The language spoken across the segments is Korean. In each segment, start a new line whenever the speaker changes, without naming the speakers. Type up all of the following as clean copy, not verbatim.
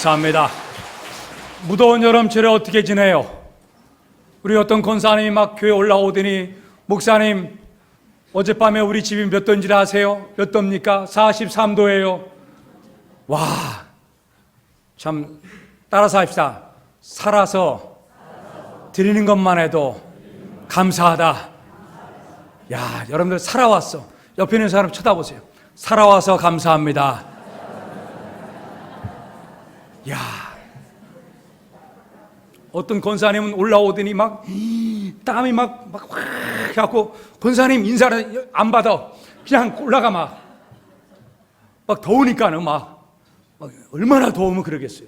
감사합니다. 무더운 여름철에 어떻게 지내요? 우리 어떤 권사님이 막 교회 올라오더니 목사님 어젯밤에 우리 집이 몇 도인지 아세요? 몇 도입니까? 43도예요. 와, 참 따라서 합시다. 살아서 드리는 것만 해도 감사하다. 야, 여러분들 살아왔어. 옆에 있는 사람 쳐다보세요. 살아와서 감사합니다. 야, 어떤 권사님은 올라오더니 막 땀이 막 확 해갖고 권사님 인사를 안 받아. 그냥 올라가 막 더우니까는 막 얼마나 더우면 그러겠어요.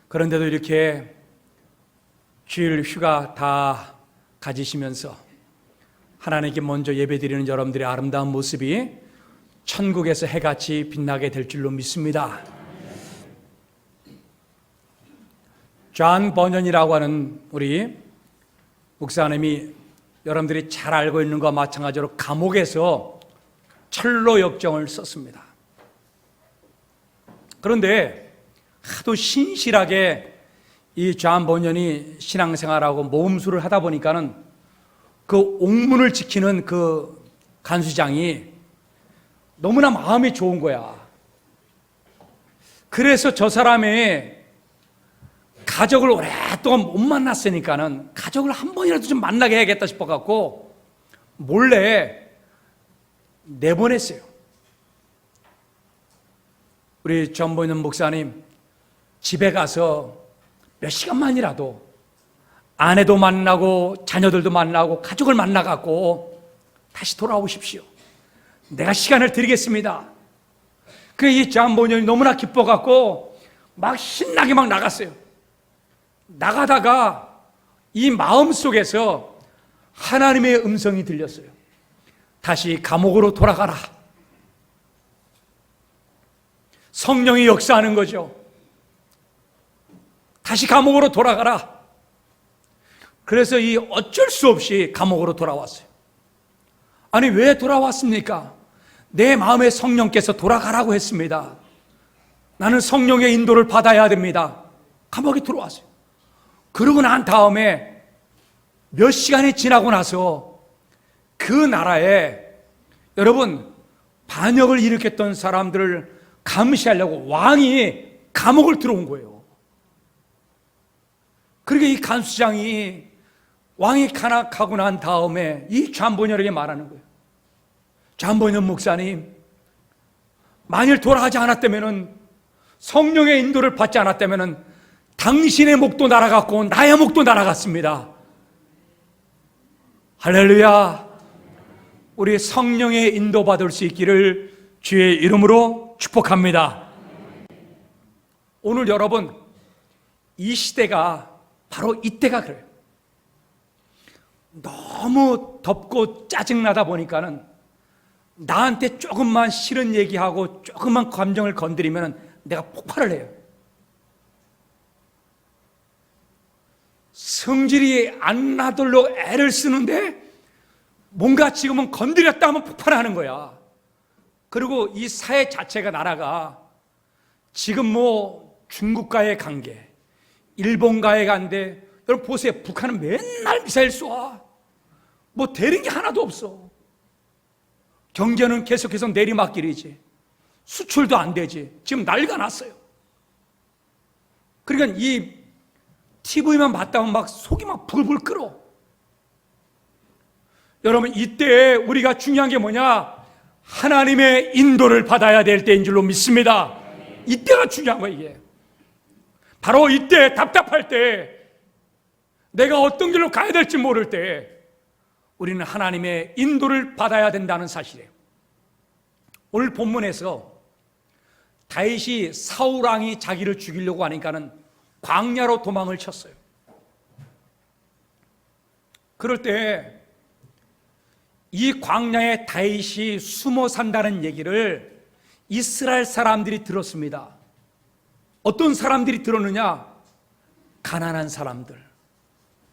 그런데도 이렇게 주일 휴가 다 가지시면서 하나님께 먼저 예배드리는 여러분들의 아름다운 모습이 천국에서 해같이 빛나게 될 줄로 믿습니다. 존 버년이라고 하는 우리 목사님이 여러분들이 잘 알고 있는 것과 마찬가지로 감옥에서 철로 역정을 썼습니다. 그런데 하도 신실하게 이 존 버년이 신앙생활하고 모험수를 하다 보니까는 그 옥문을 지키는 그 간수장이 너무나 마음이 좋은 거야. 그래서 저 사람의 가족을 오랫동안 못 만났으니까는 가족을 한 번이라도 좀 만나게 해야겠다 싶어갖고 몰래 내보냈어요. 우리 존 버년 목사님 집에 가서 몇 시간만이라도 아내도 만나고 자녀들도 만나고 가족을 만나갖고 다시 돌아오십시오. 내가 시간을 드리겠습니다. 그래, 이 존 버년이 너무나 기뻐갖고 막 신나게 막 나갔어요. 나가다가 이 마음 속에서 하나님의 음성이 들렸어요. 다시 감옥으로 돌아가라. 성령이 역사하는 거죠. 다시 감옥으로 돌아가라. 그래서 이 어쩔 수 없이 감옥으로 돌아왔어요. 아니, 왜 돌아왔습니까? 내 마음에 성령께서 돌아가라고 했습니다. 나는 성령의 인도를 받아야 됩니다. 감옥에 들어왔어요. 그러고 난 다음에 몇 시간이 지나고 나서 그 나라에 여러분 반역을 일으켰던 사람들을 감시하려고 왕이 감옥을 들어온 거예요. 그러니까 이 간수장이 왕이 가고 난 다음에 이 존 버년에게 말하는 거예요. 존 버년 목사님, 만일 돌아가지 않았다면, 성령의 인도를 받지 않았다면 당신의 목도 날아갔고 나의 목도 날아갔습니다. 할렐루야. 우리 성령의 인도받을 수 있기를 주의 이름으로 축복합니다. 오늘 여러분, 이 시대가 바로 이때가 그래요. 너무 덥고 짜증나다 보니까는 나한테 조금만 싫은 얘기하고 조금만 감정을 건드리면 내가 폭발을 해요. 성질이 안 나도록 애를 쓰는데 뭔가 지금은 건드렸다 하면 폭발하는 거야. 그리고 이 사회 자체가 나라가 지금 뭐 중국과의 관계, 일본과의 관계, 여러분 보세요. 북한은 맨날 미사일 쏘아. 뭐 되는 게 하나도 없어. 경제는 계속해서 내리막길이지. 수출도 안 되지. 지금 난리가 났어요. 그러니까 이 TV만 봤다 보면 막 속이 막 불불 끓어. 여러분, 이때 우리가 중요한 게 뭐냐? 하나님의 인도를 받아야 될 때인 줄로 믿습니다. 이때가 중요한 거예요, 이게. 바로 이때 답답할 때, 내가 어떤 길로 가야 될지 모를 때 우리는 하나님의 인도를 받아야 된다는 사실이에요. 오늘 본문에서 다윗이 사울 왕이 자기를 죽이려고 하니까는 광야로 도망을 쳤어요. 그럴 때 이 광야에 다윗이 숨어 산다는 얘기를 이스라엘 사람들이 들었습니다. 어떤 사람들이 들었느냐? 가난한 사람들,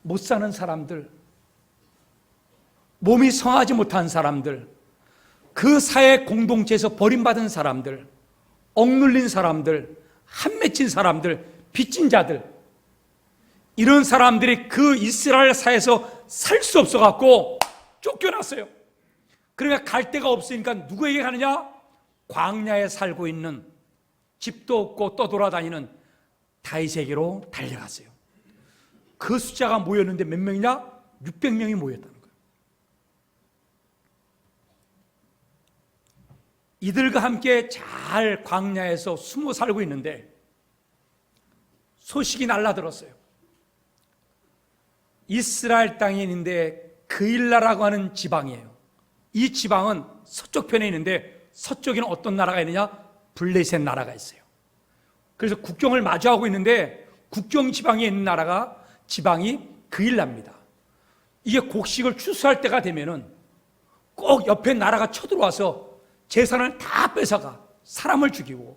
못 사는 사람들, 몸이 성하지 못한 사람들, 그 사회 공동체에서 버림받은 사람들, 억눌린 사람들, 한 맺힌 사람들, 빚진 자들, 이런 사람들이 그 이스라엘 사회에서 살 수 없어갖고 쫓겨났어요. 그러니까 갈 데가 없으니까 누구에게 가느냐? 광야에 살고 있는, 집도 없고 떠돌아다니는 다윗에게로 달려갔어요. 그 숫자가 모였는데 몇 명이냐? 600명이 모였다는 거예요. 이들과 함께 잘 광야에서 숨어 살고 있는데 소식이 날라들었어요. 이스라엘 땅에 있는데 그일라라고 하는 지방이에요. 이 지방은 서쪽 편에 있는데 서쪽에는 어떤 나라가 있느냐? 블레셋 나라가 있어요. 그래서 국경을 마주하고 있는데 국경 지방에 있는 나라가 지방이 그일라입니다. 이게 곡식을 추수할 때가 되면은 꼭 옆에 나라가 쳐들어와서 재산을 다 뺏어가 사람을 죽이고,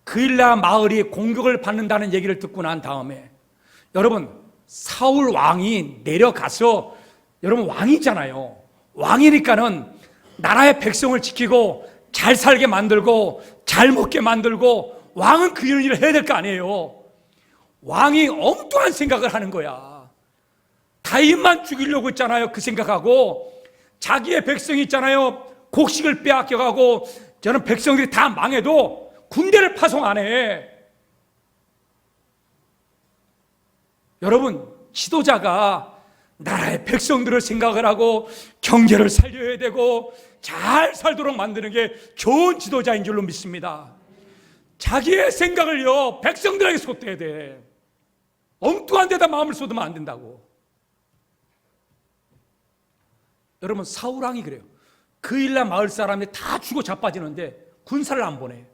그일라 마을이 공격을 받는다는 얘기를 듣고 난 다음에 여러분, 사울 왕이 내려가서, 여러분 왕이잖아요. 왕이니까는 나라의 백성을 지키고 잘 살게 만들고 잘 먹게 만들고, 왕은 그런 일을 해야 될 거 아니에요. 왕이 엉뚱한 생각을 하는 거야. 다윗만 죽이려고 했잖아요. 그 생각하고 자기의 백성이 있잖아요. 곡식을 빼앗겨가고 저는 백성들이 다 망해도 군대를 파송 안 해. 여러분, 지도자가 나라의 백성들을 생각을 하고 경제를 살려야 되고 잘 살도록 만드는 게 좋은 지도자인 줄로 믿습니다. 자기의 생각을요, 백성들에게 쏟아야 돼. 엉뚱한 데다 마음을 쏟으면 안 된다고. 여러분, 사울왕이 그래요. 그일라 마을 사람이 다 죽어 자빠지는데 군사를 안 보내.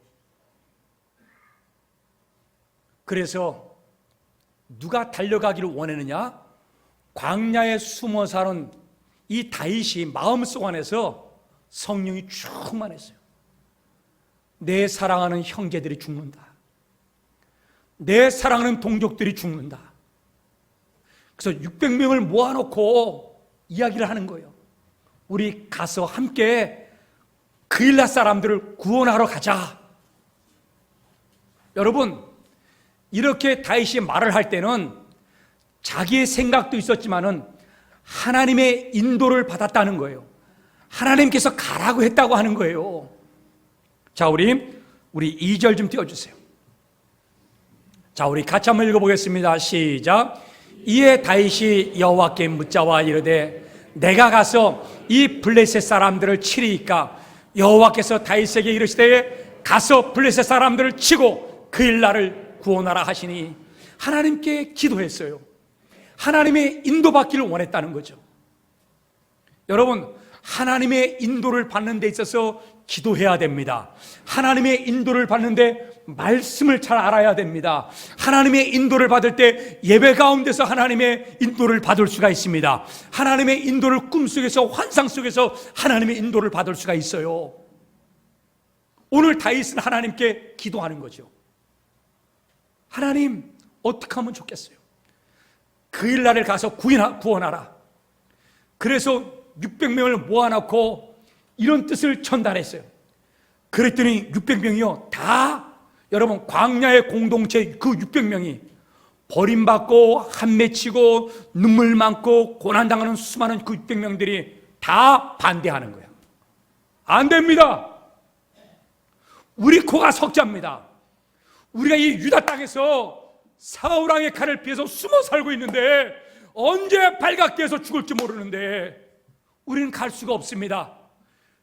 그래서 누가 달려가기를 원했느냐? 광야에 숨어 사는 이 다윗이 마음속 안에서 성령이 충만했어요. 내 사랑하는 형제들이 죽는다. 내 사랑하는 동족들이 죽는다. 그래서 600명을 모아놓고 이야기를 하는 거예요. 우리 가서 함께 그일라 사람들을 구원하러 가자. 여러분, 이렇게 다윗이 말을 할 때는 자기의 생각도 있었지만은 하나님의 인도를 받았다는 거예요. 하나님께서 가라고 했다고 하는 거예요. 자, 우리 2절 좀 띄워주세요. 자, 우리 같이 한번 읽어보겠습니다. 시작. 이에 다윗이 여호와께 묻자와 이르되 내가 가서 이 블레셋 사람들을 치리이까? 여호와께서 다윗에게 이르시되 가서 블레셋 사람들을 치고 그일라를 구원하라 하시니, 하나님께 기도했어요. 하나님의 인도받기를 원했다는 거죠. 여러분, 하나님의 인도를 받는 데 있어서 기도해야 됩니다. 하나님의 인도를 받는데 말씀을 잘 알아야 됩니다. 하나님의 인도를 받을 때 예배 가운데서 하나님의 인도를 받을 수가 있습니다. 하나님의 인도를 꿈속에서, 환상 속에서 하나님의 인도를 받을 수가 있어요. 오늘 다윗은 하나님께 기도하는 거죠. 하나님, 어떻게 하면 좋겠어요? 그일라를 가서 구원하라. 그래서 600명을 모아놓고 이런 뜻을 전달했어요. 그랬더니 600명이요 다, 여러분, 광야의 공동체 그 600명이 버림받고 한맺히고 눈물 많고 고난당하는 수많은 그 600명들이 다 반대하는 거야. 안 됩니다. 우리 코가 석자입니다. 우리가 이 유다 땅에서 사울왕의 칼을 피해서 숨어 살고 있는데 언제 발각돼서 죽을지 모르는데 우리는 갈 수가 없습니다.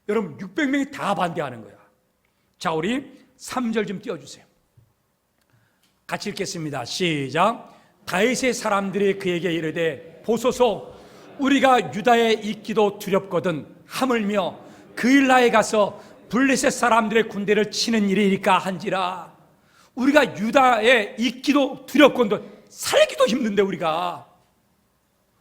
여러분, 600명이 다 반대하는 거야. 자, 우리 3절 좀 띄워주세요. 같이 읽겠습니다. 시작. 다윗의 사람들이 그에게 이르되 보소서, 우리가 유다에 있기도 두렵거든 하물며 그일라에 가서 블레셋 사람들의 군대를 치는 일이니까 한지라. 우리가 유다에 있기도 두렵거든, 살기도 힘든데 우리가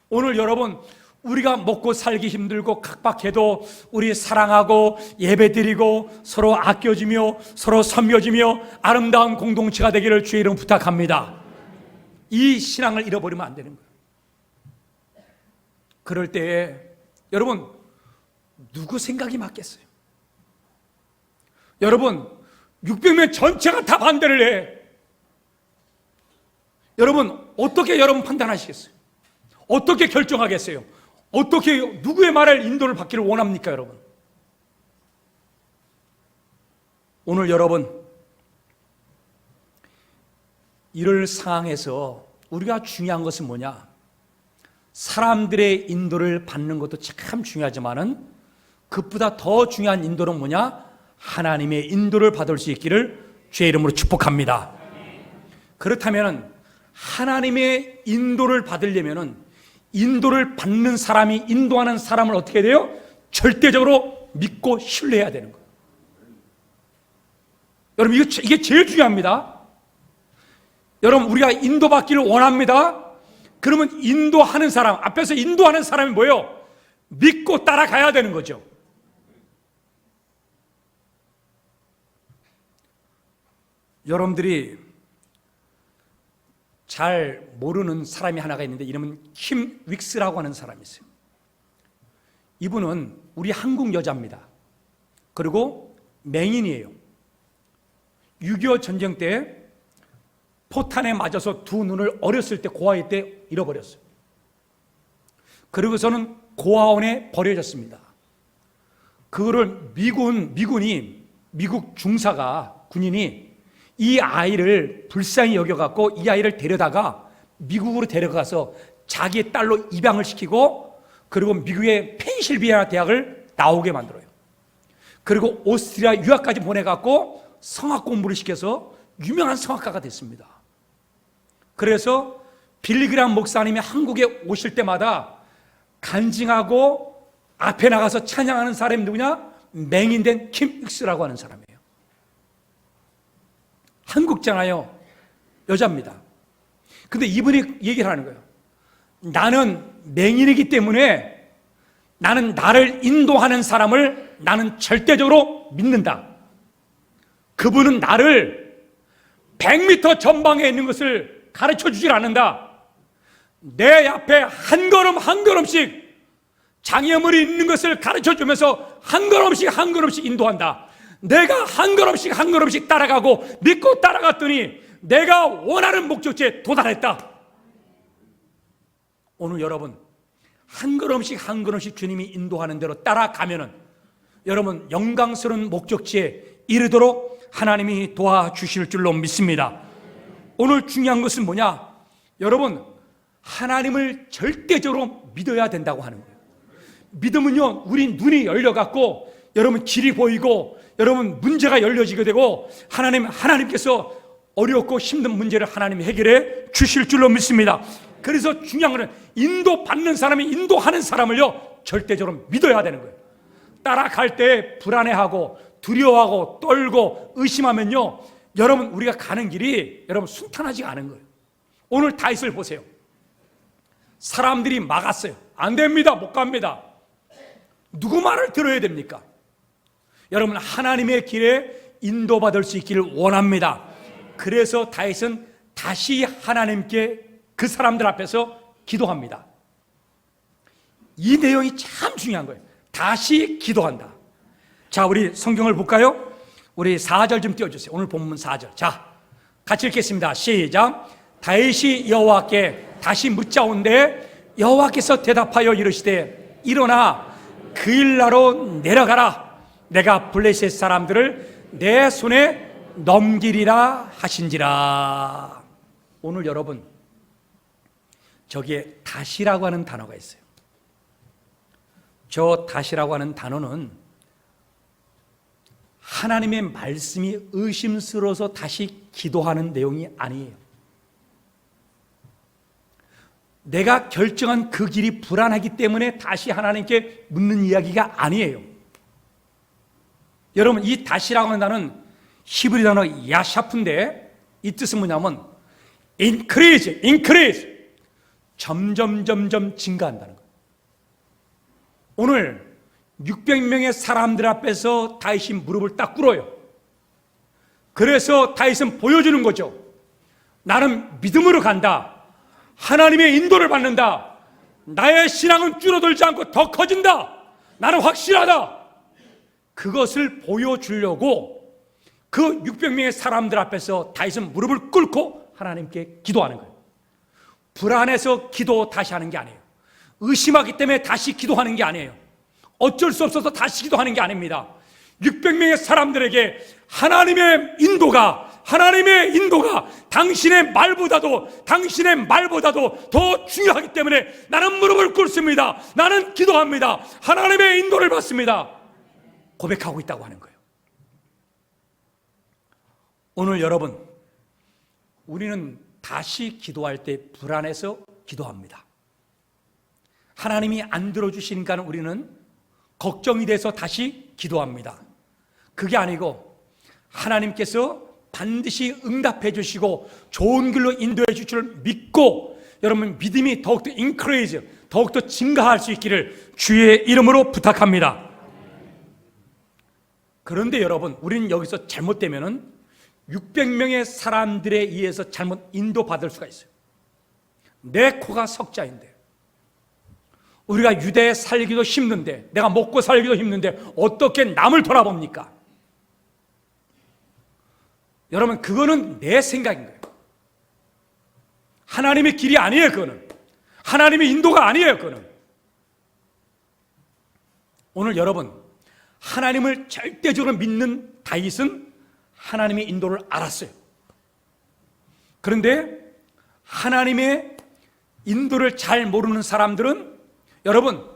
오늘 여러분, 우리가 먹고 살기 힘들고 각박해도 우리 사랑하고 예배드리고 서로 아껴주며 서로 섬겨주며 아름다운 공동체가 되기를 주의 이름 부탁합니다. 이 신앙을 잃어버리면 안 되는 거예요. 그럴 때에 여러분, 누구 생각이 맞겠어요? 여러분, 600명 전체가 다 반대를 해. 여러분, 어떻게 여러분 판단하시겠어요? 어떻게 결정하겠어요? 어떻게, 누구의 말을 인도를 받기를 원합니까, 여러분? 오늘 여러분, 이럴 상황에서 우리가 중요한 것은 뭐냐? 사람들의 인도를 받는 것도 참 중요하지만은 그보다 더 중요한 인도는 뭐냐? 하나님의 인도를 받을 수 있기를 주의 이름으로 축복합니다. 그렇다면 하나님의 인도를 받으려면은 인도를 받는 사람이 인도하는 사람을 어떻게 돼요? 절대적으로 믿고 신뢰해야 되는 거예요. 여러분, 이게 제일 중요합니다. 여러분, 우리가 인도받기를 원합니다. 그러면 인도하는 사람, 앞에서 인도하는 사람이 뭐예요? 믿고 따라가야 되는 거죠. 여러분들이 잘 모르는 사람이 하나가 있는데 이름은 킴 윅스라고 하는 사람이 있어요. 이분은 우리 한국 여자입니다. 그리고 맹인이에요. 6.25 전쟁 때 포탄에 맞아서 두 눈을 어렸을 때 고아일 때 잃어버렸어요. 그리고서는 고아원에 버려졌습니다. 그거를 미국 중사가, 군인이 이 아이를 불쌍히 여겨갖고 이 아이를 데려다가 미국으로 데려가서 자기의 딸로 입양을 시키고, 그리고 미국의 펜실베니아 대학을 나오게 만들어요. 그리고 오스트리아 유학까지 보내갖고 성악 공부를 시켜서 유명한 성악가가 됐습니다. 그래서 빌리그람 목사님이 한국에 오실 때마다 간증하고 앞에 나가서 찬양하는 사람이 누구냐? 맹인된 킴 윅스라고 하는 사람이에요. 한국잖아요. 여자입니다. 근데 이분이 얘기를 하는 거예요. 나는 맹인이기 때문에 나는 나를 인도하는 사람을 나는 절대적으로 믿는다. 그분은 나를 100m 전방에 있는 것을 가르쳐 주질 않는다. 내 앞에 한 걸음 한 걸음씩 장애물이 있는 것을 가르쳐 주면서 한 걸음씩 인도한다. 내가 한 걸음씩 따라가고 믿고 따라갔더니 내가 원하는 목적지에 도달했다. 오늘 여러분, 한 걸음씩 주님이 인도하는 대로 따라가면은 여러분 영광스러운 목적지에 이르도록 하나님이 도와주실 줄로 믿습니다. 오늘 중요한 것은 뭐냐? 여러분, 하나님을 절대적으로 믿어야 된다고 하는 거예요. 믿으면요, 우리 눈이 열려갖고 여러분 길이 보이고 여러분 문제가 열려지게 되고 하나님께서 어렵고 힘든 문제를 하나님이 해결해 주실 줄로 믿습니다. 그래서 중요한 것은 인도받는 사람이 인도하는 사람을요 절대적으로 믿어야 되는 거예요. 따라갈 때 불안해하고 두려워하고 떨고 의심하면요 여러분 우리가 가는 길이 여러분 순탄하지가 않은 거예요. 오늘 다윗을 보세요. 사람들이 막았어요. 안 됩니다. 못 갑니다. 누구 말을 들어야 됩니까? 여러분 하나님의 길에 인도받을 수 있기를 원합니다. 그래서 다윗은 다시 하나님께 그 사람들 앞에서 기도합니다. 이 내용이 참 중요한 거예요. 다시 기도한다. 자, 우리 성경을 볼까요? 우리 4절 좀 띄워주세요. 오늘 본문 4절. 자, 같이 읽겠습니다. 시작. 다윗이 여호와께 다시 묻자온데 여호와께서 대답하여 이르시되 일어나 그 일나로 내려가라. 내가 블레셋 사람들을 내 손에 넘기리라 하신지라. 오늘 여러분 저기에 다시라고 하는 단어가 있어요. 저 다시라고 하는 단어는 하나님의 말씀이 의심스러워서 다시 기도하는 내용이 아니에요. 내가 결정한 그 길이 불안하기 때문에 다시 하나님께 묻는 이야기가 아니에요. 여러분 이 다시라고 하는 단어는 히브리 단어 야샤프인데 이 뜻은 뭐냐면 increase 점점 증가한다는 거예요. 오늘 600명의 사람들 앞에서 다윗이 무릎을 딱 꿇어요. 그래서 다윗은 보여주는 거죠. 나는 믿음으로 간다. 하나님의 인도를 받는다. 나의 신앙은 줄어들지 않고 더 커진다. 나는 확실하다. 그것을 보여주려고 그 600명의 사람들 앞에서 다윗은 무릎을 꿇고 하나님께 기도하는 거예요. 불안해서 기도 다시 하는 게 아니에요. 의심하기 때문에 다시 기도하는 게 아니에요. 어쩔 수 없어서 다시 기도하는 게 아닙니다. 600명의 사람들에게 하나님의 인도가 당신의 말보다도 더 중요하기 때문에 나는 무릎을 꿇습니다. 나는 기도합니다. 하나님의 인도를 받습니다. 고백하고 있다고 하는 거예요. 오늘 여러분, 우리는 다시 기도할 때 불안해서 기도합니다. 하나님이 안 들어주시니까 우리는 걱정이 돼서 다시 기도합니다. 그게 아니고 하나님께서 반드시 응답해 주시고 좋은 길로 인도해 주실 줄 믿고 여러분 믿음이 더욱더 increase, 더욱더 증가할 수 있기를 주의 이름으로 부탁합니다. 그런데 여러분, 우리는 여기서 잘못되면은 600명의 사람들에 의해서 잘못 인도받을 수가 있어요. 내 코가 석자인데, 우리가 유대에 살기도 힘든데, 내가 먹고 살기도 힘든데 어떻게 남을 돌아봅니까? 여러분, 그거는 내 생각인 거예요. 하나님의 길이 아니에요. 그거는 하나님의 인도가 아니에요. 그거는. 오늘 여러분, 하나님을 절대적으로 믿는 다윗은 하나님의 인도를 알았어요. 그런데 하나님의 인도를 잘 모르는 사람들은 여러분,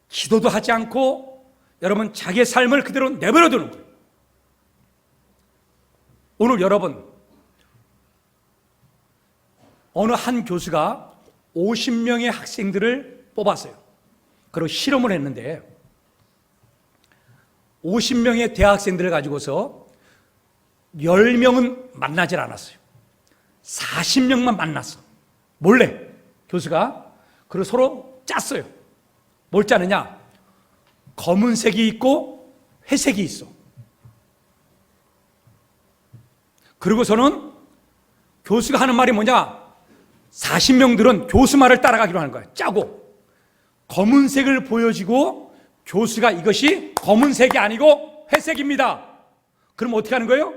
기도도 하지 않고 여러분 자기의 삶을 그대로 내버려 두는 거예요. 오늘 여러분, 어느 한 교수가 50명의 학생들을 뽑았어요. 그리고 실험을 했는데 50명의 대학생들을 가지고서 10명은 만나질 않았어요. 40명만 만났어. 몰래 교수가. 그리고 서로 짰어요. 뭘 짜느냐? 검은색이 있고 회색이 있어. 그리고서는 교수가 하는 말이 뭐냐? 40명들은 교수 말을 따라가기로 하는 거야. 짜고 검은색을 보여주고 교수가 이것이 검은색이 아니고 회색입니다. 그럼 어떻게 하는 거예요?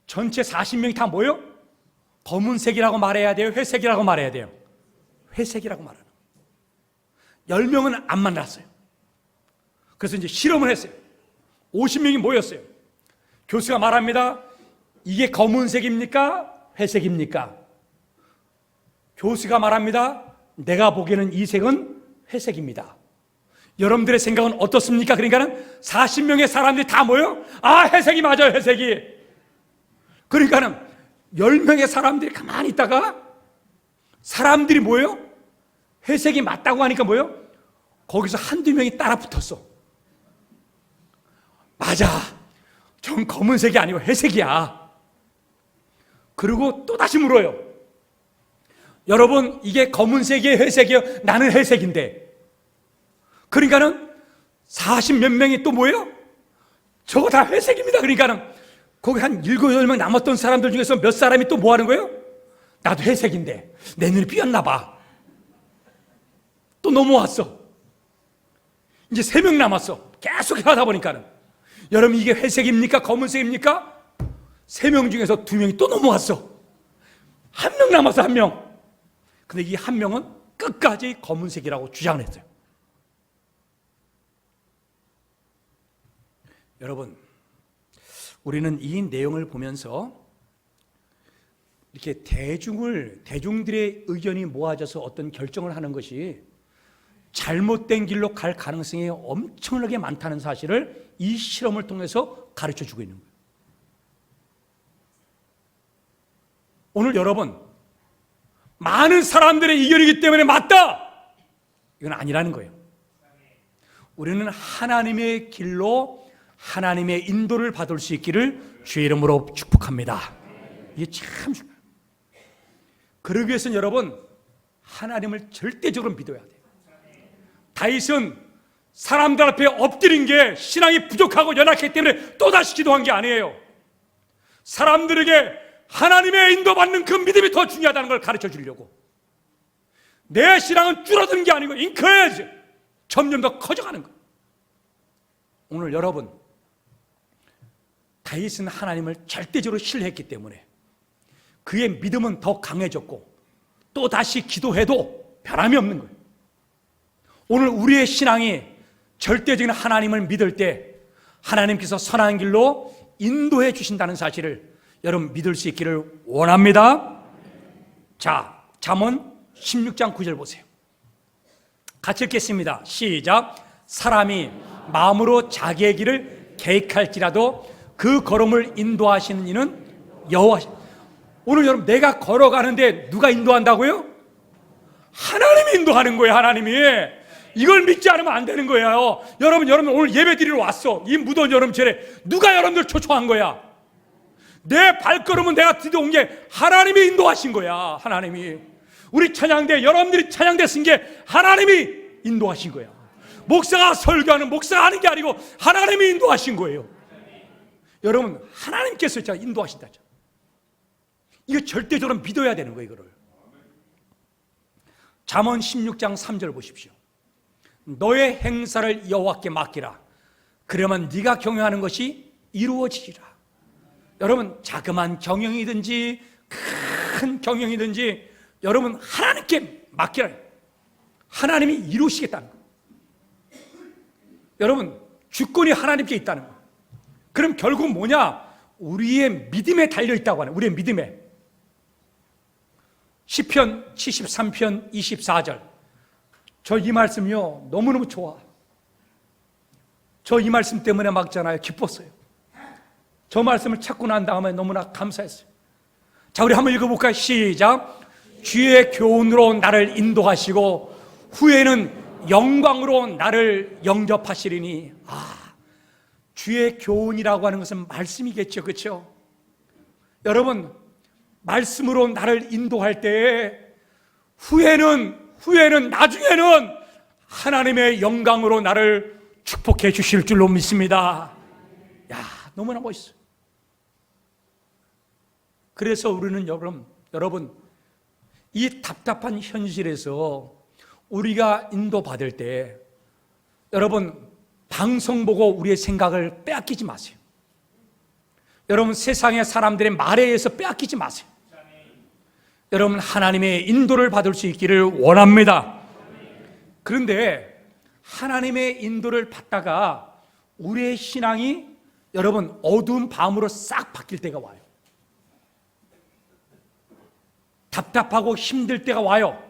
전체 40명이 다 뭐예요? 검은색이라고 말해야 돼요? 회색이라고 말해야 돼요? 회색이라고 말하는 거예요. 10명은 안 만났어요. 그래서 이제 실험을 했어요. 50명이 모였어요. 교수가 말합니다. 이게 검은색입니까? 회색입니까? 교수가 말합니다. 내가 보기에는 이 색은 회색입니다. 여러분들의 생각은 어떻습니까? 그러니까는 40명의 사람들이 다 모여? 아, 회색이 맞아요, 회색이. 그러니까는 10명의 사람들이 가만히 있다가 사람들이 뭐예요? 회색이 맞다고 하니까 뭐예요? 거기서 한두 명이 따라 붙었어. 맞아. 전 검은색이 아니고 회색이야. 그리고 또 다시 물어요. 여러분, 이게 검은색이에요, 회색이에요? 나는 회색인데. 그러니까는 40몇 명이 또 뭐예요? 저거 다 회색입니다. 그러니까는 거기 한 7, 8명 남았던 사람들 중에서 몇 사람이 또 뭐 하는 거예요? 나도 회색인데 내 눈이 삐었나 봐. 또 넘어왔어. 이제 3명 남았어. 계속 하다 보니까는. 여러분, 이게 회색입니까? 검은색입니까? 3명 중에서 2명이 또 넘어왔어. 1명 남았어, 1명. 근데 이 1명은 끝까지 검은색이라고 주장을 했어요. 여러분, 우리는 이 내용을 보면서 이렇게 대중들의 의견이 모아져서 어떤 결정을 하는 것이 잘못된 길로 갈 가능성이 엄청나게 많다는 사실을 이 실험을 통해서 가르쳐 주고 있는 거예요. 오늘 여러분, 많은 사람들의 의견이기 때문에 맞다! 이건 아니라는 거예요. 우리는 하나님의 길로 하나님의 인도를 받을 수 있기를 주의 이름으로 축복합니다. 이게 참 중요해요. 그러기 위해서는 여러분, 하나님을 절대적으로 믿어야 돼요. 다윗은 사람들 앞에 엎드린 게 신앙이 부족하고 연약했기 때문에 또다시 기도한 게 아니에요. 사람들에게 하나님의 인도받는 그 믿음이 더 중요하다는 걸 가르쳐 주려고. 내 신앙은 줄어드는 게 아니고 increase, 점점 더 커져가는 거예요. 오늘 여러분, 다윗은 하나님을 절대적으로 신뢰했기 때문에 그의 믿음은 더 강해졌고 또 다시 기도해도 변함이 없는 거예요. 오늘 우리의 신앙이 절대적인 하나님을 믿을 때 하나님께서 선한 길로 인도해 주신다는 사실을 여러분 믿을 수 있기를 원합니다. 자, 잠언 16장 9절 보세요. 같이 읽겠습니다. 시작. 사람이 마음으로 자기의 길을 계획할지라도 그 걸음을 인도하시는 이는 여호와. 오늘 여러분 내가 걸어가는데 누가 인도한다고요? 하나님이 인도하는 거예요. 하나님이. 이걸 믿지 않으면 안 되는 거예요. 여러분 오늘 예배 드리러 왔어. 이 무더운 여름철에 누가 여러분들 초청한 거야? 내 발걸음은 내가 디뎌온 게 하나님이 인도하신 거야. 하나님이. 우리 찬양대 여러분들이 찬양대 쓴 게 하나님이 인도하신 거야. 목사가 설교하는 목사가 하는 게 아니고 하나님이 인도하신 거예요. 여러분 하나님께서 진짜 인도하신다. 이거 절대적으로 믿어야 되는 거예요. 이거를. 잠언 16장 3절 보십시오. 너의 행사를 여호와께 맡기라. 그러면 네가 경영하는 것이 이루어지리라. 여러분 자그마한 경영이든지 큰 경영이든지 여러분 하나님께 맡기라. 하나님이 이루시겠다는 거예요. 여러분 주권이 하나님께 있다는 거예요. 그럼 결국 뭐냐? 우리의 믿음에 달려있다고 하는, 우리의 믿음에. 시편 73편 24절. 저 이 말씀이요 너무너무 좋아. 저 이 말씀 때문에 막잖아요. 기뻤어요. 저 말씀을 찾고 난 다음에 너무나 감사했어요. 자, 우리 한번 읽어볼까요? 시작. 주의 교훈으로 나를 인도하시고 후에는 영광으로 나를 영접하시리니. 주의 교훈이라고 하는 것은 말씀이겠죠. 그렇죠? 여러분 말씀으로 나를 인도할 때에 후에는 나중에는 하나님의 영광으로 나를 축복해 주실 줄로 믿습니다. 야, 너무나 멋있어요. 그래서 우리는 여러분 이 답답한 현실에서 우리가 인도받을 때 여러분 방송 보고 우리의 생각을 빼앗기지 마세요. 여러분 세상의 사람들의 말에 의해서 빼앗기지 마세요. 여러분 하나님의 인도를 받을 수 있기를 원합니다. 그런데 하나님의 인도를 받다가 우리의 신앙이 여러분 어두운 밤으로 싹 바뀔 때가 와요. 답답하고 힘들 때가 와요.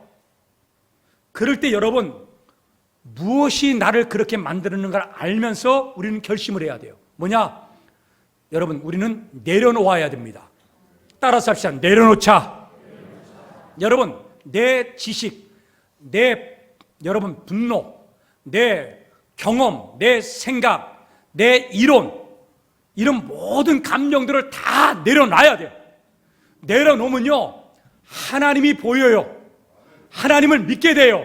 그럴 때 여러분 무엇이 나를 그렇게 만드는가를 알면서 우리는 결심을 해야 돼요. 뭐냐? 여러분 우리는 내려놓아야 됩니다. 따라서 합시다. 내려놓자. 여러분 내 지식, 내 여러분 분노, 내 경험, 내 생각, 내 이론, 이런 모든 감정들을 다 내려놔야 돼요. 내려놓으면요 하나님이 보여요. 하나님을 믿게 돼요.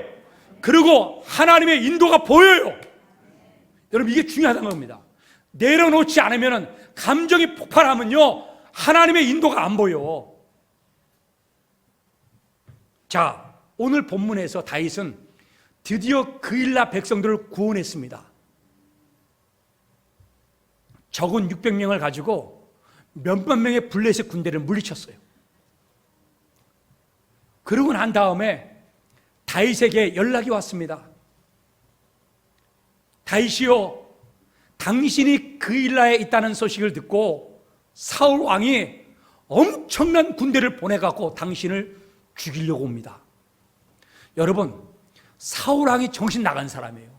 그리고 하나님의 인도가 보여요. 여러분 이게 중요하다는 겁니다. 내려놓지 않으면 감정이 폭발하면요 하나님의 인도가 안 보여. 자, 오늘 본문에서 다윗은 드디어 그일라 백성들을 구원했습니다. 적은 600명을 가지고 몇만 명의 블레셋 군대를 물리쳤어요. 그러고 난 다음에 다윗에게 연락이 왔습니다. 다윗이요, 당신이 그일라에 있다는 소식을 듣고 사울 왕이 엄청난 군대를 보내갖고 당신을 죽이려고 옵니다. 여러분, 사울 왕이 정신 나간 사람이에요.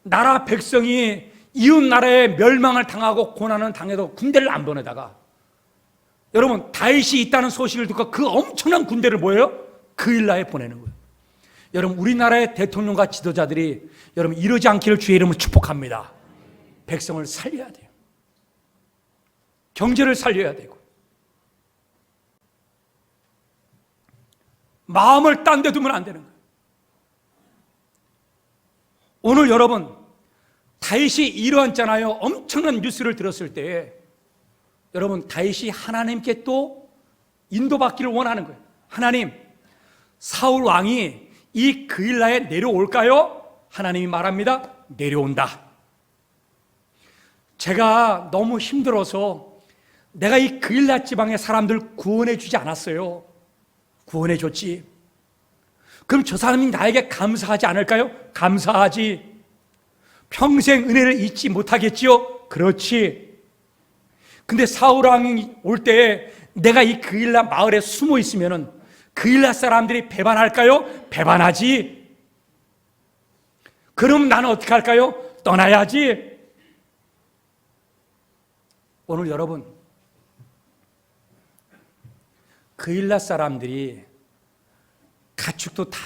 나라 백성이 이웃 나라에 멸망을 당하고 고난을 당해도 군대를 안 보내다가 여러분 다윗이 있다는 소식을 듣고 그 엄청난 군대를 뭐예요? 그일라에 보내는 거예요. 여러분 우리나라의 대통령과 지도자들이 여러분 이러지 않기를 주의 이름으로 축복합니다. 백성을 살려야 돼요. 경제를 살려야 되고 마음을 딴 데 두면 안 되는 거예요. 오늘 여러분 다윗이 일어났잖아요. 엄청난 뉴스를 들었을 때 여러분 다윗이 하나님께 또 인도받기를 원하는 거예요. 하나님, 사울 왕이 이 그일라에 내려올까요? 하나님이 말합니다. 내려온다. 제가 너무 힘들어서 내가 이 그일랏 지방의 사람들 구원해 주지 않았어요. 구원해 줬지. 그럼 저 사람이 나에게 감사하지 않을까요? 감사하지. 평생 은혜를 잊지 못하겠지요? 그렇지. 근데 사울 왕이 올 때 내가 이 그일랏 마을에 숨어 있으면은 그일랏 사람들이 배반할까요? 배반하지. 그럼 나는 어떻게 할까요? 떠나야지. 오늘 여러분, 그일랏 사람들이 가축도 다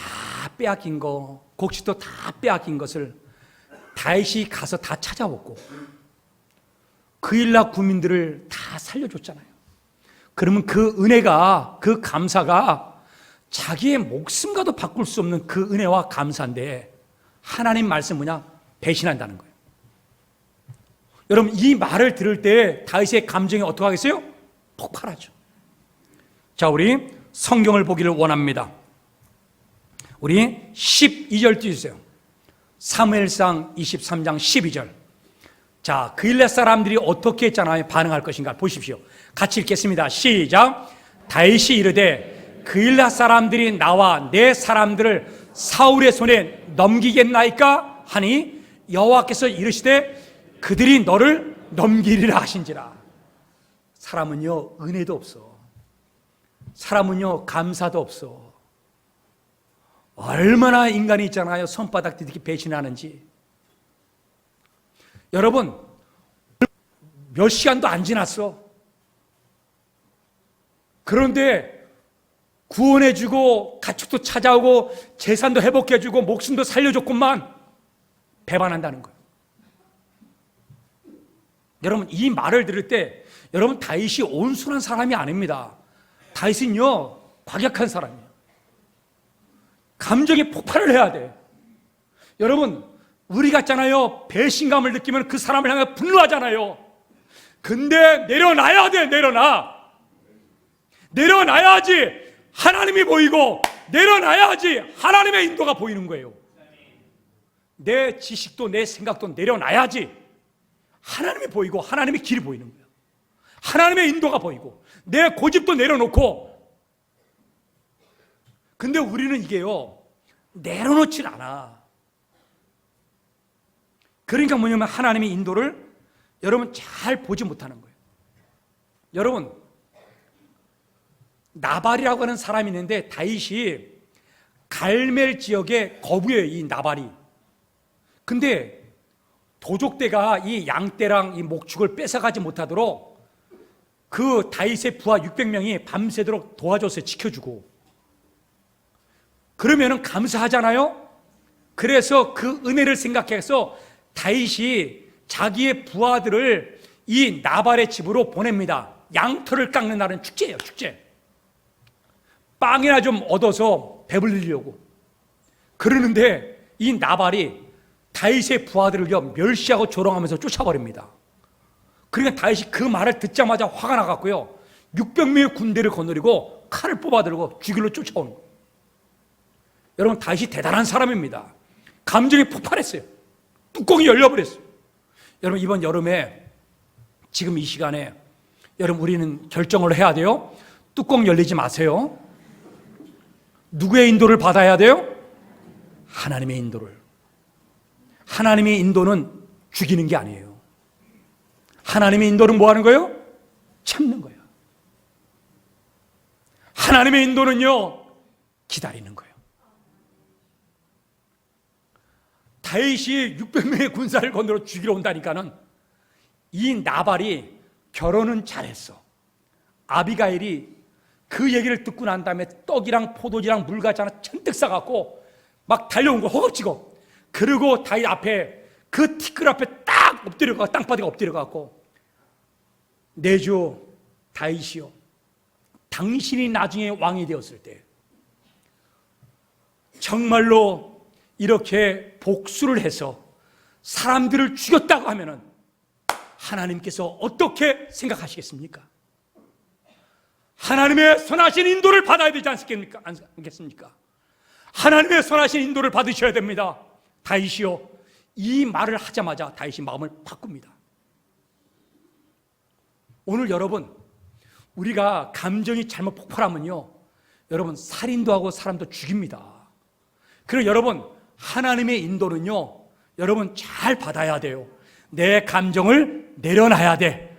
빼앗긴 거, 곡식도 다 빼앗긴 것을 다윗이 가서 다 찾아오고 그일랏 구민들을 다 살려줬잖아요. 그러면 그 은혜가, 그 감사가 자기의 목숨과도 바꿀 수 없는 그 은혜와 감사인데 하나님 말씀 뭐냐? 배신한다는 거예요. 여러분, 이 말을 들을 때 다윗의 감정이 어떻게 하겠어요? 폭발하죠. 자, 우리 성경을 보기를 원합니다. 우리 12절 띄우세요. 사무엘상 23장 12절. 자, 그일랏 사람들이 어떻게 했잖아요. 반응할 것인가 보십시오. 같이 읽겠습니다. 시작. 다윗이 이르되 그일랏 사람들이 나와 내 사람들을 사울의 손에 넘기겠나이까 하니 여호와께서 이르시되 그들이 너를 넘기리라 하신지라. 사람은요, 은혜도 없어. 사람은요, 감사도 없어. 얼마나 인간이 있잖아요. 손바닥 뒤집기 배신하는지. 여러분, 몇 시간도 안 지났어. 그런데 구원해주고 가축도 찾아오고 재산도 회복해주고 목숨도 살려줬건만 배반한다는 거예요. 여러분, 이 말을 들을 때 여러분, 다윗이 온순한 사람이 아닙니다. 다윗은요, 과격한 사람이에요. 감정이 폭발을 해야 돼. 여러분, 우리 같잖아요. 배신감을 느끼면 그 사람을 향해 분노하잖아요. 근데 내려놔야 돼. 내려놔야지 하나님이 보이고, 내려놔야지 하나님의 인도가 보이는 거예요. 내 지식도 내 생각도 내려놔야지 하나님이 보이고 하나님의 길이 보이는 거예요. 하나님의 인도가 보이고 내 고집도 내려놓고. 근데 우리는 이게요, 내려놓질 않아. 그러니까 뭐냐면 하나님의 인도를 여러분 잘 보지 못하는 거예요. 여러분, 나발이라고 하는 사람이 있는데 다윗이 갈멜 지역의 거부예요, 이 나발이. 근데 도적대가 이 양떼랑 이 목축을 뺏어가지 못하도록 그 다윗의 부하 600명이 밤새도록 도와줬어요. 지켜주고. 그러면은 감사하잖아요. 그래서 그 은혜를 생각해서 다윗이 자기의 부하들을 이 나발의 집으로 보냅니다. 양털을 깎는 날은 축제예요, 축제. 빵이나 좀 얻어서 배불리려고. 그러는데 이 나발이 다윗의 부하들을 멸시하고 조롱하면서 쫓아버립니다. 그러니까 다윗이 그 말을 듣자마자 화가 나갔고요, 600명의 군대를 거느리고 칼을 뽑아들고 죽이러 쫓아오는 거예요. 여러분, 다윗이 대단한 사람입니다. 감정이 폭발했어요. 뚜껑이 열려버렸어요. 여러분, 이번 여름에 지금 이 시간에 여러분, 우리는 결정을 해야 돼요. 뚜껑 열리지 마세요. 누구의 인도를 받아야 돼요? 하나님의 인도를. 하나님의 인도는 죽이는 게 아니에요. 하나님의 인도는 뭐 하는 거예요? 참는 거예요. 하나님의 인도는요, 기다리는 거예요. 다윗이 600명의 군사를 건너러 죽이러 온다니까는 이 나발이 결혼은 잘했어. 아비가일이 그 얘기를 듣고 난 다음에 떡이랑 포도주랑 물같이 하나 잔뜩 싸갖고 막 달려온 거 허겁지겁. 그리고 다윗 앞에 그 티끌 앞에 딱 엎드려가, 땅바닥에 엎드려갖고, 내주 다윗이요, 당신이 나중에 왕이 되었을 때 정말로 이렇게 복수를 해서 사람들을 죽였다고 하면은 하나님께서 어떻게 생각하시겠습니까? 하나님의 선하신 인도를 받아야 되지 않겠습니까? 하나님의 선하신 인도를 받으셔야 됩니다. 다윗이요, 이 말을 하자마자 다윗이 마음을 바꿉니다. 오늘 여러분, 우리가 감정이 잘못 폭발하면요, 여러분 살인도 하고 사람도 죽입니다. 그리고 여러분, 하나님의 인도는요, 여러분 잘 받아야 돼요. 내 감정을 내려놔야 돼.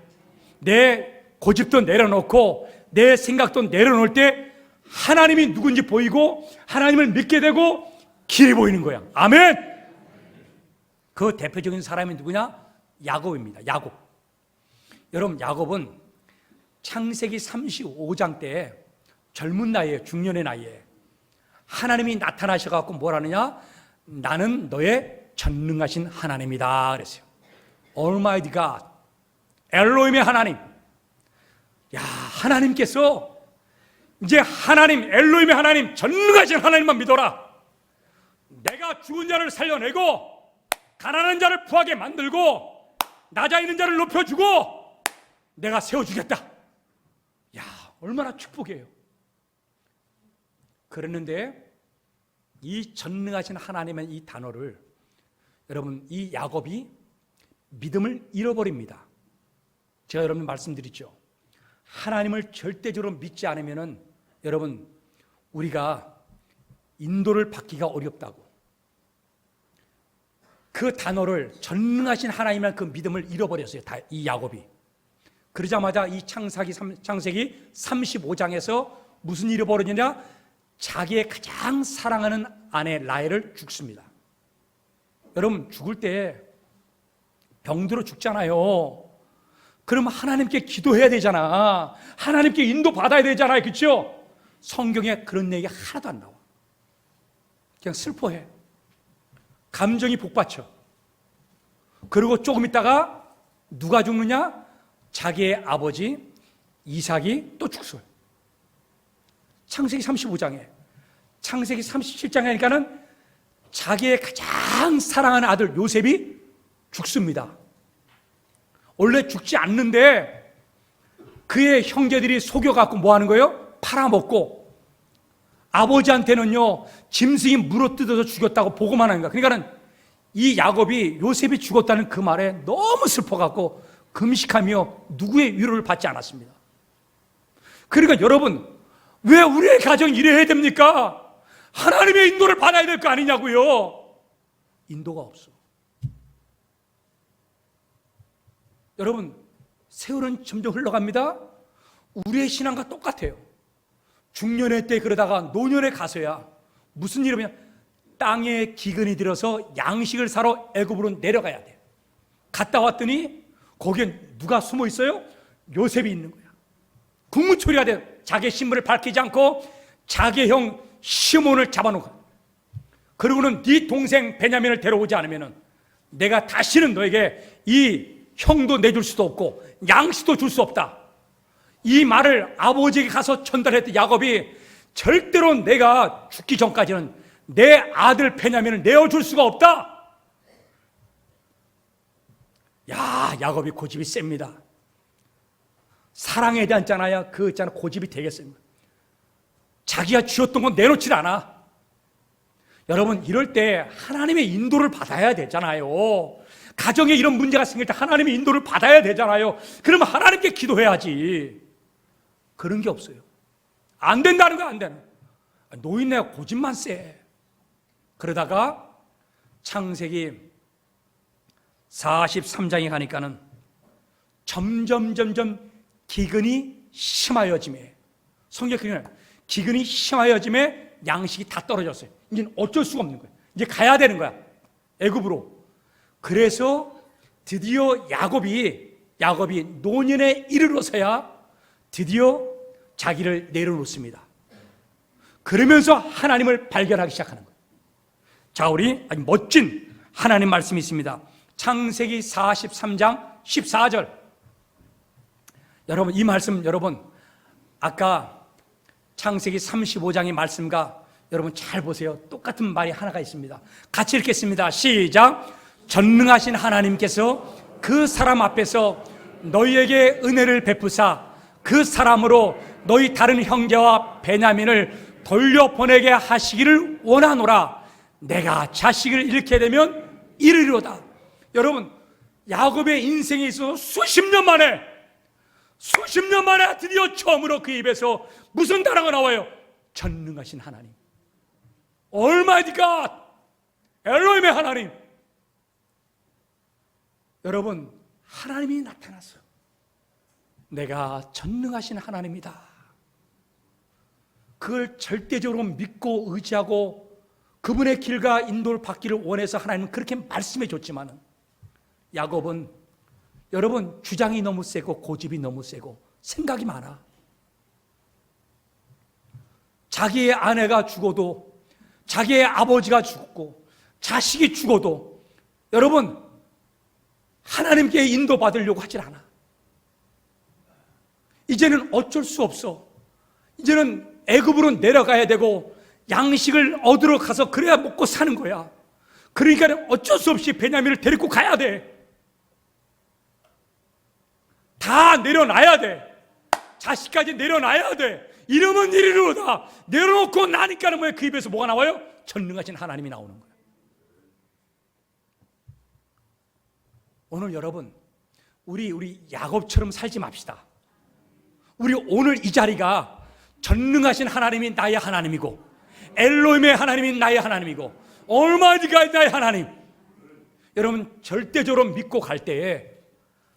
내 고집도 내려놓고 내 생각도 내려놓을 때 하나님이 누군지 보이고 하나님을 믿게 되고 길이 보이는 거야. 아멘. 그 대표적인 사람이 누구냐? 야곱입니다. 야곱. 여러분, 야곱은 창세기 35장 때 젊은 나이에, 중년의 나이에 하나님이 나타나셔갖고 뭘 하느냐? 나는 너의 전능하신 하나님이다 그랬어요. Almighty God, 엘로힘의 하나님. 야, 하나님께서 이제 하나님, 엘로힘의 하나님, 전능하신 하나님만 믿어라. 내가 죽은 자를 살려내고 가난한 자를 부하게 만들고 낮아 있는 자를 높여주고 내가 세워주겠다. 야, 얼마나 축복이에요. 그랬는데 이 전능하신 하나님의 이 단어를, 여러분, 이 야곱이 믿음을 잃어버립니다. 제가 여러분 말씀드렸죠. 하나님을 절대적으로 믿지 않으면은 여러분, 우리가 인도를 받기가 어렵다고. 그 단어를, 전능하신 하나님이라는 그 믿음을 잃어버렸어요, 이 야곱이. 그러자마자 이 창세기 35장에서 무슨 일이 벌어지냐? 자기의 가장 사랑하는 아내 라헬을 죽습니다. 여러분, 죽을 때 병들어 죽잖아요. 그러면 하나님께 기도해야 되잖아. 하나님께 인도 받아야 되잖아요. 그렇죠? 성경에 그런 얘기 하나도 안 나와. 그냥 슬퍼해. 감정이 복받쳐. 그리고 조금 있다가 누가 죽느냐? 자기의 아버지 이삭이 또 죽어요. 창세기 35장에. 창세기 37장에 하니까는 자기의 가장 사랑하는 아들 요셉이 죽습니다. 원래 죽지 않는데 그의 형제들이 속여갖고 뭐 하는 거예요? 팔아먹고 아버지한테는요 짐승이 물어뜯어서 죽였다고 보고만 하는 거야. 그러니까는 이 야곱이 요셉이 죽었다는 그 말에 너무 슬퍼갖고 금식하며 누구의 위로를 받지 않았습니다. 그러니까 여러분, 왜 우리의 가정이 이래야 됩니까? 하나님의 인도를 받아야 될 거 아니냐고요. 인도가 없어. 여러분, 세월은 점점 흘러갑니다. 우리의 신앙과 똑같아요. 중년의 때 그러다가 노년에 가서야 무슨 일이면 땅에 기근이 들어서 양식을 사러 애굽으로 내려가야 돼. 갔다 왔더니 거기엔 누가 숨어 있어요? 요셉이 있는 거야. 국무초리가 돼. 자기 신분을 밝히지 않고 자기 형 시몬을 잡아놓고, 그리고는 네 동생 베냐민을 데려오지 않으면 내가 다시는 너에게 이 형도 내줄 수도 없고 양식도 줄 수 없다. 이 말을 아버지에게 가서 전달했던 야곱이 절대로 내가 죽기 전까지는 내 아들 베냐민을 내어줄 수가 없다. 야, 야곱이 고집이 셉니다. 사랑에 대한 있잖아요. 그 있잖아, 고집이 되게 셉니다. 자기가 쥐었던 건 내놓질 않아. 여러분, 이럴 때 하나님의 인도를 받아야 되잖아요. 가정에 이런 문제가 생길 때 하나님의 인도를 받아야 되잖아요. 그러면 하나님께 기도해야지. 그런 게 없어요. 안 된다는 거야, 안 되는 거야. 노인네가 고집만 세. 그러다가 창세기 43장에 가니까는 점점 기근이 심하여짐에, 성경에 기근이 심하여짐에 양식이 다 떨어졌어요. 이제 어쩔 수가 없는 거예요. 이제 가야 되는 거야, 애굽으로. 그래서 드디어 야곱이 노년에 이르러서야 드디어 자기를 내려놓습니다. 그러면서 하나님을 발견하기 시작하는 거예요. 자, 우리 아주 멋진 하나님 말씀이 있습니다. 창세기 43장 14절. 여러분, 이 말씀, 여러분 아까 창세기 35장의 말씀과 여러분 잘 보세요. 똑같은 말이 하나가 있습니다. 같이 읽겠습니다. 시작. 전능하신 하나님께서 그 사람 앞에서 너희에게 은혜를 베푸사 그 사람으로 너희 다른 형제와 베냐민을 돌려보내게 하시기를 원하노라. 내가 자식을 잃게 되면 이르리로다. 여러분, 야곱의 인생에 있어서 수십 년 만에 수십 년 만에 드디어 처음으로 그 입에서 무슨 단어가 나와요? 전능하신 하나님. Almighty God, 엘로힘의 하나님. 여러분, 하나님이 나타났어요. 내가 전능하신 하나님이다. 그걸 절대적으로 믿고 의지하고 그분의 길과 인도를 받기를 원해서 하나님은 그렇게 말씀해 줬지만은, 야곱은 여러분 주장이 너무 세고 고집이 너무 세고 생각이 많아. 자기의 아내가 죽어도, 자기의 아버지가 죽고 자식이 죽어도 여러분 하나님께 인도받으려고 하질 않아. 이제는 어쩔 수 없어. 이제는 애굽으로 내려가야 되고 양식을 얻으러 가서 그래야 먹고 사는 거야. 그러니까 어쩔 수 없이 베냐민을 데리고 가야 돼. 다 내려놔야 돼. 자식까지 내려놔야 돼. 이러면 이리로다. 내려놓고 나니까는 뭐야? 그 입에서 뭐가 나와요? 전능하신 하나님이 나오는 거야. 오늘 여러분, 우리 야곱처럼 살지 맙시다. 우리 오늘 이 자리가 전능하신 하나님이 나의 하나님이고, 엘로힘의 하나님이 나의 하나님이고, 얼마디가 나의 하나님. 여러분 절대적으로 믿고 갈 때에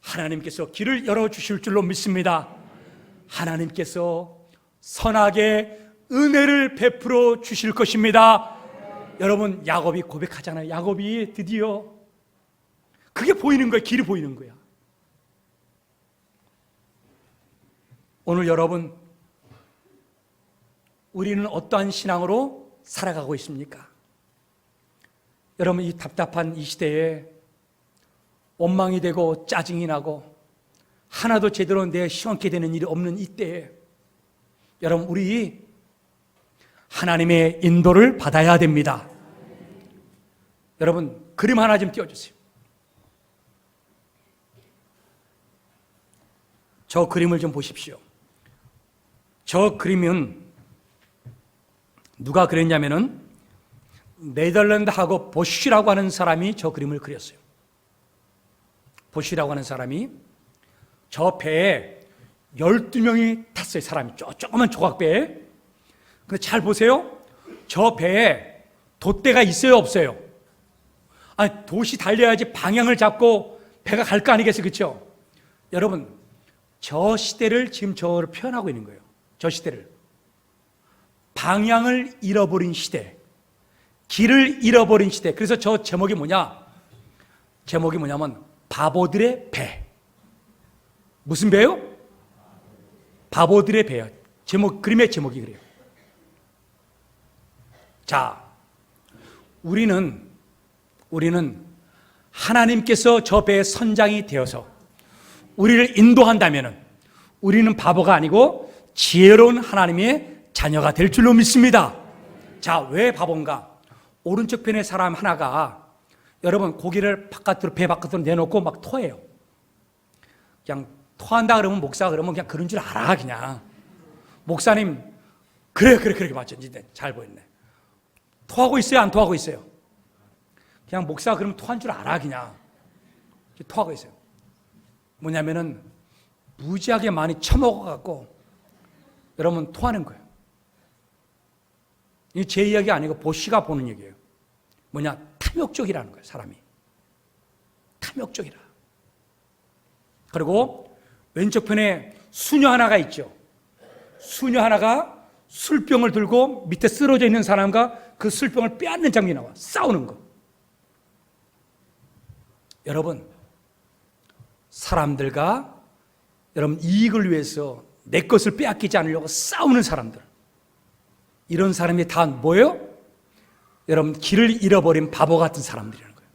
하나님께서 길을 열어주실 줄로 믿습니다. 하나님께서 선하게 은혜를 베풀어 주실 것입니다. 여러분, 야곱이 고백하잖아요. 야곱이 드디어 그게 보이는 거예요. 길이 보이는 거야. 오늘 여러분, 우리는 어떠한 신앙으로 살아가고 있습니까? 여러분, 이 답답한 이 시대에 원망이 되고 짜증이 나고 하나도 제대로 내 시원케 되는 일이 없는 이때에 여러분, 우리 하나님의 인도를 받아야 됩니다. 여러분, 그림 하나 좀 띄워주세요. 저 그림을 좀 보십시오. 저 그림은 누가 그렸냐면은 네덜란드하고 보쉬라고 하는 사람이 저 그림을 그렸어요. 보쉬라고 하는 사람이 저 배에 12명이 탔어요. 사람이 조그만 조각배에. 근데 잘 보세요. 저 배에 돛대가 있어요, 없어요? 아니, 돛이 달려야지 방향을 잡고 배가 갈 거 아니겠어요? 그렇죠? 여러분, 저 시대를 지금 저를 표현하고 있는 거예요. 저 시대를. 방향을 잃어버린 시대, 길을 잃어버린 시대. 그래서 저 제목이 뭐냐? 제목이 뭐냐면 바보들의 배. 무슨 배요? 바보들의 배요. 제목, 그림의 제목이 그래요. 자, 우리는 하나님께서 저 배의 선장이 되어서 우리를 인도한다면은 우리는 바보가 아니고 지혜로운 하나님의 자녀가 될 줄로 믿습니다. 자, 왜 바본가? 오른쪽 편의 사람 하나가 여러분 고기를 바깥으로, 배 바깥으로 내놓고 막 토해요. 그냥 토한다 그러면 목사가 그러면 그냥 그런 줄 알아. 그냥 목사님 그래 맞죠. 이제 잘 보였네. 토하고 있어요, 안 토하고 있어요? 그냥 목사가 그러면 토한 줄 알아. 그냥 토하고 있어요. 뭐냐면은 무지하게 많이 처먹어갖고 여러분 토하는 거예요. 이게 제 이야기 아니고 보쉬가 보는 얘기예요. 뭐냐? 탐욕적이라는 거예요. 사람이 탐욕적이라. 그리고 왼쪽 편에 수녀 하나가 있죠. 수녀 하나가 술병을 들고 밑에 쓰러져 있는 사람과 그 술병을 빼앗는 장면이 나와. 싸우는 거. 여러분, 사람들과 여러분 이익을 위해서 내 것을 빼앗기지 않으려고 싸우는 사람들, 이런 사람이 다 뭐예요? 여러분, 길을 잃어버린 바보 같은 사람들이라는 거예요.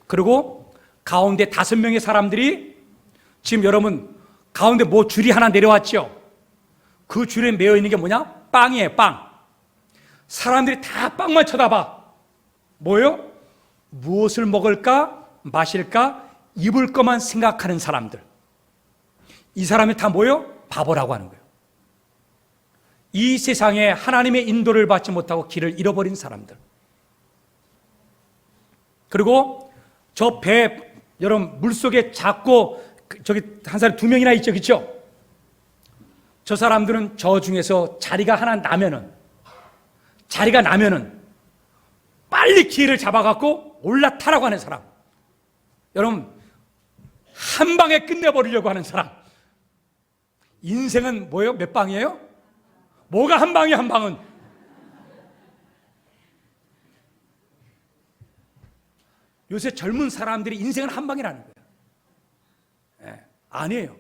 그리고 가운데 5명의 사람들이 지금 여러분 가운데 뭐 줄이 하나 내려왔죠. 그 줄에 매여 있는 게 뭐냐? 빵이에요. 빵. 사람들이 다 빵만 쳐다봐. 뭐예요? 무엇을 먹을까, 마실까, 입을 것만 생각하는 사람들. 이 사람이 다 뭐예요? 바보라고 하는 거예요. 이 세상에 하나님의 인도를 받지 못하고 길을 잃어버린 사람들. 그리고 저 배, 여러분 물속에 작고 저기 한 사람 2명이나 있죠, 그렇죠? 저 사람들은 저 중에서 자리가 나면은 빨리 기회를 잡아갖고 올라타라고 하는 사람. 여러분, 한 방에 끝내버리려고 하는 사람. 인생은 뭐예요? 몇 방이에요? 뭐가 한 방이에요, 한 방은? 요새 젊은 사람들이 인생은 한 방이라는 거예요. 네, 아니에요.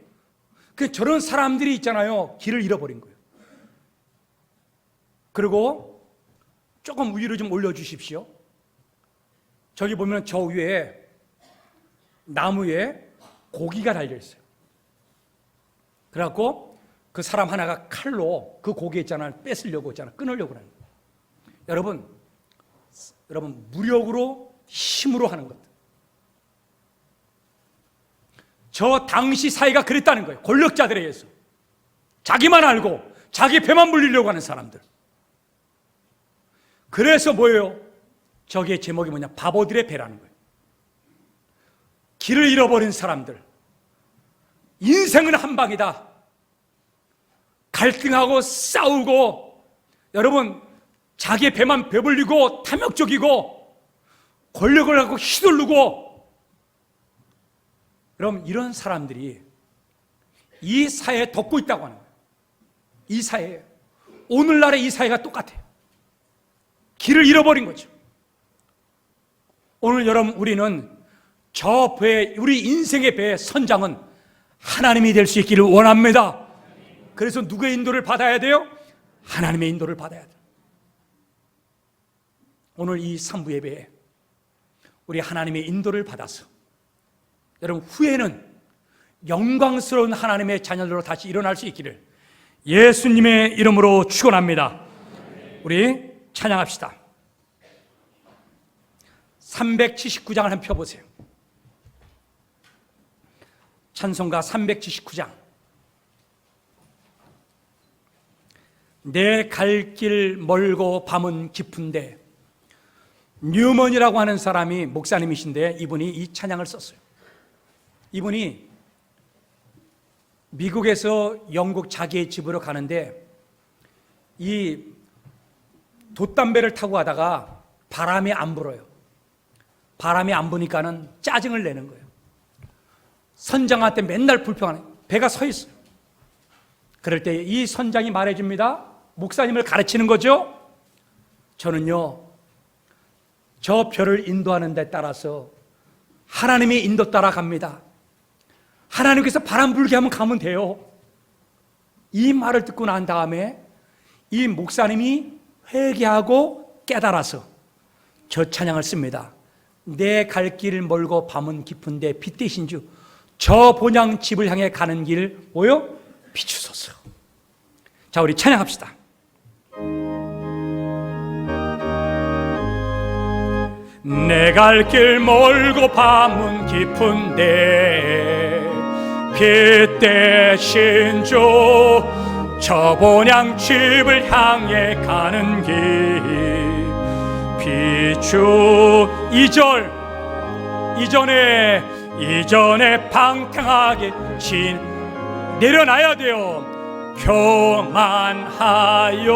저런 사람들이 있잖아요. 길을 잃어버린 거예요. 그리고 조금 위로 좀 올려주십시오. 저기 보면 저 위에 나무에 고기가 달려있어요. 그래갖고 그 사람 하나가 칼로 그 고기 있잖아요. 뺏으려고 있잖아요. 끊으려고 하는 거예요. 여러분 무력으로 힘으로 하는 것. 저 당시 사회가 그랬다는 거예요. 권력자들에 의해서. 자기만 알고 자기 배만 불리려고 하는 사람들. 그래서 뭐예요? 저기에 제목이 뭐냐? 바보들의 배라는 거예요. 길을 잃어버린 사람들. 인생은 한 방이다. 갈등하고 싸우고, 여러분 자기의 배만 배불리고 탐욕적이고 권력을 갖고 휘둘르고, 그럼 이런 사람들이 이 사회에 덮고 있다고 하는 거예요. 이 사회에. 오늘날의 이 사회가 똑같아요. 길을 잃어버린 거죠. 오늘 여러분, 우리는 저 배, 우리 인생의 배의 선장은 하나님이 될 수 있기를 원합니다. 그래서 누구의 인도를 받아야 돼요? 하나님의 인도를 받아야 돼요. 오늘 이 3부 예배에 우리 하나님의 인도를 받아서 여러분 후에는 영광스러운 하나님의 자녀들로 다시 일어날 수 있기를 예수님의 이름으로 축원합니다. 우리 찬양합시다. 379장을 한번 펴보세요. 찬송가 379장. 내 갈 길 멀고 밤은 깊은데, 뉴먼이라고 하는 사람이 목사님이신데 이분이 이 찬양을 썼어요. 이분이 미국에서 영국 자기의 집으로 가는데 이 돛담배를 타고 가다가 바람이 안 불어요. 바람이 안 부니까는 짜증을 내는 거예요. 선장한테 맨날 불평하는, 배가 서 있어요. 그럴 때 이 선장이 말해줍니다. 목사님을 가르치는 거죠. 저는요, 저 별을 인도하는 데 따라서 하나님의 인도 따라 갑니다. 하나님께서 바람 불게 하면 가면 돼요. 이 말을 듣고 난 다음에 이 목사님이 회개하고 깨달아서 저 찬양을 씁니다. 내 갈 길 멀고 밤은 깊은데 빛 대신 주 저 본향 집을 향해 가는 길 뭐요? 비추소서. 자, 우리 찬양합시다. 내 갈 길 멀고 밤은 깊은데 빛 대신 주 저 본향 집을 향해 가는 길 비추. 2절 이전에 방탕하게 내려놔야 돼요. 교만하여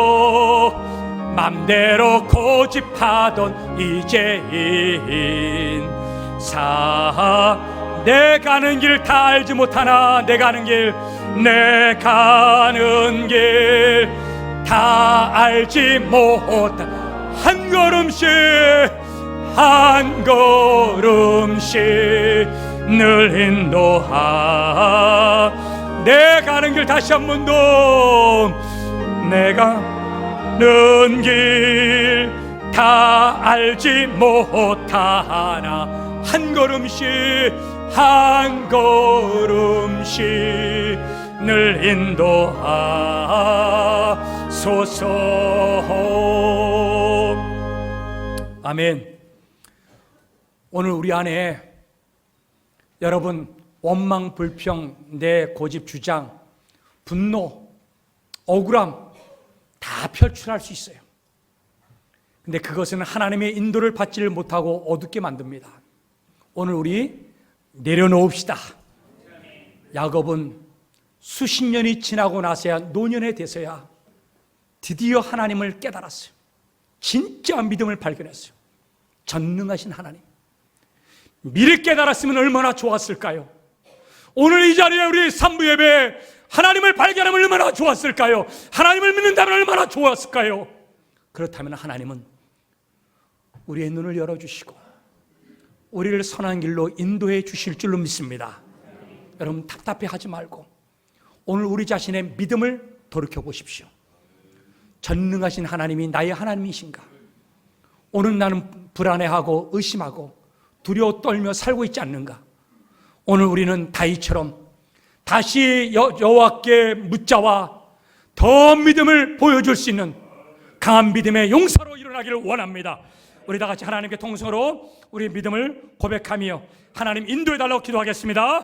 맘대로 고집하던 이제인 내 가는 길 다 알지 못하나 내 가는 길 다 알지 못하 한 걸음씩 늘 인도하. 내 가는 길 다시 한 번 더. 내 가는 길 다 알지 못하나 한 걸음씩 늘 인도하소서. 아멘. 오늘 우리 안에 여러분 원망, 불평, 내 고집, 주장, 분노, 억울함 다 표출할 수 있어요. 근데 그것은 하나님의 인도를 받지를 못하고 어둡게 만듭니다. 오늘 우리 내려놓읍시다. 야곱은 수십 년이 지나고 나서야 노년에 돼서야 드디어 하나님을 깨달았어요. 진짜 믿음을 발견했어요. 전능하신 하나님. 미리 깨달았으면 얼마나 좋았을까요? 오늘 이 자리에 우리 삼부 예배 하나님을 발견하면 얼마나 좋았을까요? 하나님을 믿는다면 얼마나 좋았을까요? 그렇다면 하나님은 우리의 눈을 열어주시고 우리를 선한 길로 인도해 주실 줄로 믿습니다. 여러분 답답해하지 말고 오늘 우리 자신의 믿음을 돌이켜 보십시오. 전능하신 하나님이 나의 하나님이신가? 오늘 나는 불안해하고 의심하고 두려워 떨며 살고 있지 않는가? 오늘 우리는 다윗처럼 다시 여호와께 묻자와 더 믿음을 보여줄 수 있는 강한 믿음의 용사로 일어나기를 원합니다. 우리 다 같이 하나님께 통성으로 우리 믿음을 고백하며 하나님 인도해달라고 기도하겠습니다.